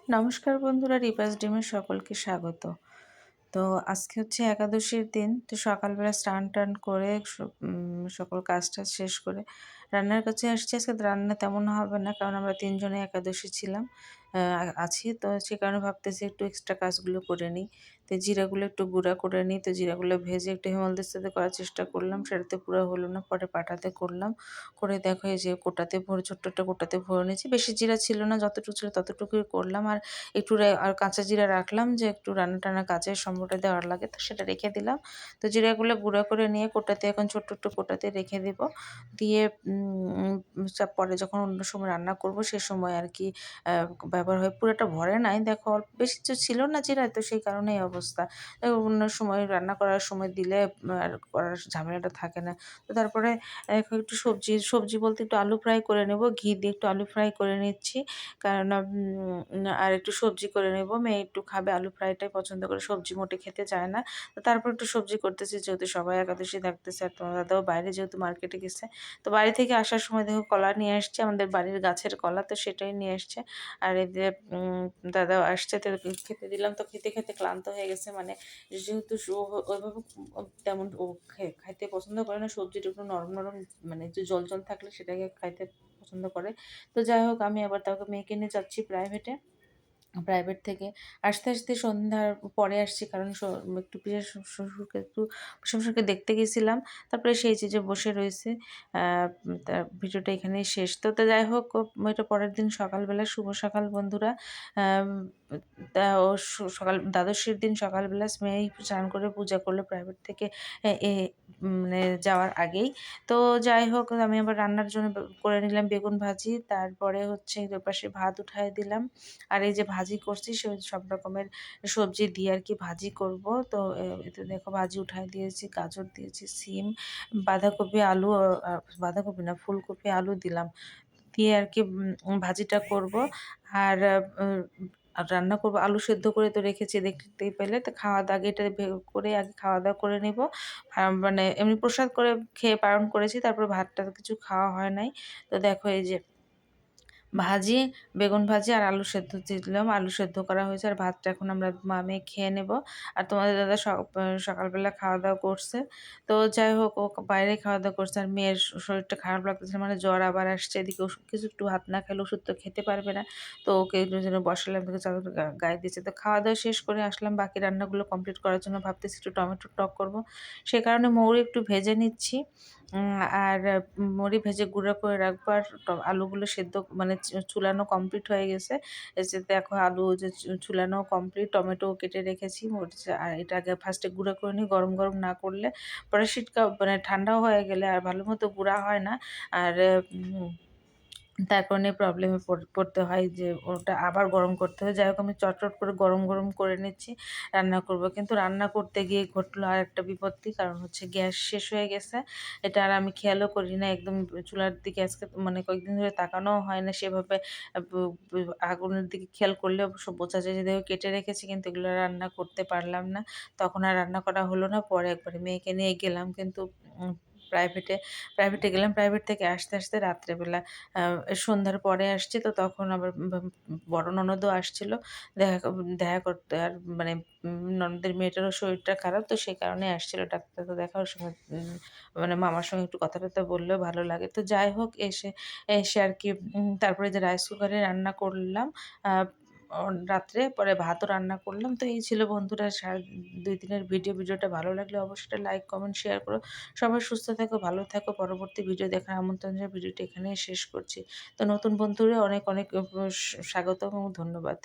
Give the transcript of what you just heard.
নমস্কার বন্ধুরা, রিপাস ডিমের সকলকে স্বাগত। তো আজকে হচ্ছে একাদশীর দিন। তো সকালবেলা স্নান-টান করে সকল কাজ-টাজ শেষ করে রান্নার কাছে আসছি। আজকে রান্না তেমন হবে না, কারণ আমরা ৩ জনে একাদশী ছিলাম আছি। তো সে কারণে ভাবতেছি একটু এক্সট্রা কাজগুলো করে নিই। তো জিরাগুলো একটু গুঁড়া করে নিই। তো জিরাগুলো ভেজে একটু হেমালদের সাথে করার চেষ্টা করলাম। সেটাতে পুরা হলো না। পরে পাটাতে করলাম। করে দেখো এই যে কোটাতে ভরে, ছোট্ট একটা কোটাতে ভরে নিয়েছি। বেশি জিরা ছিল না, যতটুকু ছিল ততটুকুই করলাম। আর একটু আর কাঁচা জিরা রাখলাম, যে একটু রান্না-টান্না কাজে সম্বরটা দেওয়ার লাগে, তো সেটা রেখে দিলাম। তো জিরাগুলো গুঁড়া করে নিয়ে কোটাতে এখন ছোট্ট, ছোট্ট কোটাতে রেখে দিব। দিয়ে পরে যখন অন্য সময় রান্না করব সে সময় আরকি ব্যবহার হয়। পুরাটা ভরে নাই। দেখো অল্প বেশি তো ছিল না জিরা, তো সেই কারণে এই অবস্থা। অন্য সময় রান্না করার সময় দিলে আর করার ঝামেলাটা থাকে না। তো তারপরে এখন একটু সবজি বলতে একটু আলু ফ্রাই করে নেব। ঘি দিয়ে একটু আলু ফ্রাই করে নিচ্ছি। কারণ আর একটু সবজি করে নেব। মেয়ে একটু খাবে, আলু ফ্রাইটাই পছন্দ করে, সবজি মোটে খেতে চায় না। তো তারপর একটু সবজি করতেছি, যেহেতু সবাই একাদশী থাকতেছে আর তোমার দাদাও বাইরে যেহেতু মার্কেটে গেছে। তো বাড়ি থেকে আসার সময় দেখো কলা নিয়ে আসছে, আমাদের বাড়ির গাছের কলা, তো সেটাই নিয়ে আসছে। আর এদের দাদাও আসছে, তো খেতে দিলাম। তো খেতে, খেতে ক্লান্ত হয়ে গেছে। মানে যেহেতু ওইভাবে তেমন ও খাইতে পছন্দ করে না। সবজিটা একটু নরম, নরম মানে একটু জল, জল থাকলে সেটাকে খাইতে পছন্দ করে। তো যাই হোক, আমি আবার তাকে মেয়েকে নিয়ে যাচ্ছি প্রাইভেটে। প্রাইভেট থেকে আসতে, আসতে সন্ধ্যার পরে আসছি, কারণ একটু পিসের শ্বশুরকে একটু শ্বশুরকে দেখতে গেছিলাম। তারপরে সেই যে বসে রয়েছে। আ তার ভিডিওটা এখানেই শেষ। তো যাই হোক, এটা পরের দিন সকালবেলা। শুভ সকাল বন্ধুরা। আম তা ও সকাল দ্বাদশীর দিন সকালবেলা মেয়েই স্নান করে পূজা করলো প্রাইভেট থেকে এ এ মানে যাওয়ার আগেই। তো যাই হোক, আমি আবার রান্নার জন্য করে নিলাম বেগুন ভাজি। তারপরে হচ্ছে ওই পাশে ভাত উঠায় দিলাম। আর এই যে ভাজি করছি সব রকমের সবজি দিয়ে আরকি ভাজি করব। তো এতে দেখো ভাজি উঠায় দিয়েছি, গাজর দিয়েছি, সিম, বাঁধাকপি, আলু, বাঁধাকপি না ফুলকপি, আলু দিলাম। দিয়ে আরকি ভাজিটা করব। আর রান্না করব, আলু সেদ্ধ করে তো রেখেছি দেখতেই পেলে। তো খাওয়া-দাওয়া আগে এটা করে আগে খাওয়া-দাওয়া করে নিব। মানে এমনি প্রসাদ করে খেয়ে বারণ করেছি। তারপর ভাত-টাত কিছু খাওয়া হয় নাই। তো দেখো এই যে ভাজি, বেগুন ভাজি আর আলু সেদ্ধ দিলাম। আলু সেদ্ধ করা হয়েছে, আর ভাতটা এখন আমরা মা-মেয়ে খেয়ে নেব। আর তোমাদের দাদা সকালবেলা খাওয়া-দাওয়া করছে। তো যাই হোক, ও বাইরে খাওয়া-দাওয়া করছে। আর মেয়ের শরীরটা খারাপ লাগতেছে, মানে জ্বর আবার আসছে। এদিকে কিছু একটু ভাত না খেলে ওষুধ তো খেতে পারবে না। তো ওকে যেন বসালাম, থেকে চাদর গায়ে দিয়েছে। তো খাওয়া-দাওয়া শেষ করে আসলাম বাকি রান্নাগুলো কমপ্লিট করার জন্য। ভাবতেছি একটু টমেটোর টক করব। সে কারণে মৌরি একটু ভেজে নিচ্ছি। আর মুড়ি ভেজে গুঁড়া করে রাখবো। আর আলুগুলো সেদ্ধ মানে চুলানো কমপ্লিট হয়ে গেছে। এই যে দেখো আলু যে চুলানো কমপ্লিট, টমেটো কেটে রেখেছি, মরিচ, আর এটা আগে ফার্স্টে গুঁড়া করে নিই, গরম, গরম না করলে পরে মানে ঠান্ডাও হয়ে গেলে আর ভালো মতো গুঁড়া হয় না। আর তার কারণে প্রবলেমে পড়তে হয়, যে ওটা আবার গরম করতে হয়। যাই হোক, আমি চটচট করে গরম, গরম করে নিচ্ছি, রান্না করব। কিন্তু রান্না করতে গিয়ে ঘটলো আরেকটা বিপত্তি। কারণ হচ্ছে গ্যাস শেষ হয়ে গেছে। এটা আর আমি খেয়ালও করি না। একদম চুলার দিকে আজকে মানে কয়েকদিন ধরে তাকানোও হয় না সেভাবে। আ ব ব আগুনের দিকে খেয়াল করলে অবশ্য বোঝা যায় যে দেখো কেটে রেখেছি, কিন্তু এগুলো রান্না করতে পারলাম না। তখন আর রান্না করা হলো না। পরে একবারে মেয়েকে নিয়ে গেলাম, কিন্তু উম প্রাইভেটে প্রাইভেটে গেলাম। প্রাইভেট থেকে আসতে, আসতে রাত্রেবেলা আ সন্ধ্যার পরে আসছি। তো তখন আবার বড় ননদও আসছিল দেখা করতে। আর মানে ননদের মেয়েটারও শরীরটা খারাপ, তো সেই কারণে আসছিল। ডাক্তার তো দেখার সময় মানে মামার সঙ্গে একটু কথা-টথা বললেও ভালো লাগে। তো যাই হোক, এসে আরকি তারপরে যে রাইস কুকারে রান্না করলাম আ রাত্রে, পরে ভাতও রান্না করলাম। তো এই ছিল বন্ধুরা ২ দিনের ভিডিও। ভিডিওটা ভালো লাগলে অবশ্যই লাইক, কমেন্ট, শেয়ার করো। সবাই সুস্থ থেকো, ভালো থেকো। পরবর্তী ভিডিও দেখার আমন্ত্রণ জানিয়ে ভিডিওটি এখানেই শেষ করছি। তো নতুন বন্ধুরা অনেক, অনেক স্বাগতম এবং ধন্যবাদ।